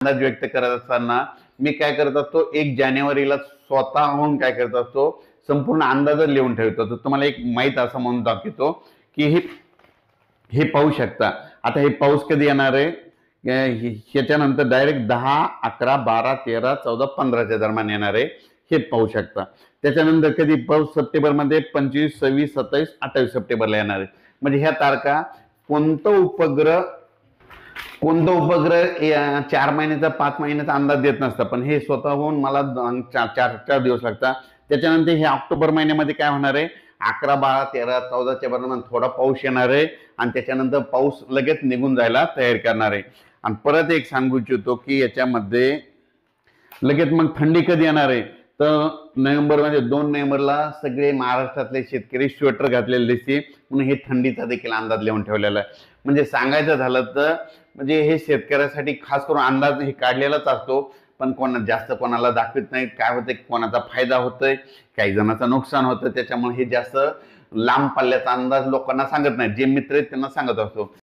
अंदाज व्यक्त करत असताना मी काय करत असतो, 1 जानेवारीला स्वतःहून काय करत असतो, संपूर्ण अंदाज लिहून ठेवतो. तर तुम्हाला एक माहित असं म्हणून दाखवतो की हे हे पाहू शकता. आता हे पाऊस कधी येणार आहे, ह्याच्यानंतर डायरेक्ट 10, 11, 12, 13, 14, 15च्या दरम्यान येणार आहे, हे पाहू शकता. त्याच्यानंतर कधी पाऊस सप्टेंबरमध्ये 25, 26, 27, 28 सप्टेंबरला येणार आहे. म्हणजे ह्या तारखा कोणतं उपग्रह 4 महिन्याचा 5 महिन्याचा अंदाज देत नसतं, पण हे स्वतःहून मला 4 दिवस लागतात. त्याच्यानंतर हे ऑक्टोबर महिन्यामध्ये काय होणार आहे, 11, 12, 13, 14च्या दरम्यान थोडा पाऊस येणार आहे आणि त्याच्यानंतर पाऊस लगेच निघून जायला तयार करणार आहे. आणि परत एक सांगू इच्छितो की याच्यामध्ये लगेच मग थंडी कधी येणार आहे, तर नोव्हेंबरमध्ये 2 नोव्हेंबरला सगळे महाराष्ट्रातले शेतकरी स्वेटर घातलेले दिसते, म्हणून हे थंडीचा देखील अंदाज लिहून ठेवलेला आहे. म्हणजे सांगायचं झालं तर म्हणजे हे शेतकऱ्यासाठी खास करून अंदाज हे काढलेलाच असतो, पण जास्त कोणाला दाखवत नाही. काय होतं, कोणाचा फायदा होतोय, काही जणांचं नुकसान होतं. त्याच्यामुळे हे जास्त लांब पल्ल्याचा अंदाज लोकांना सांगत नाही. जे मित्र आहेत त्यांना सांगत असतो.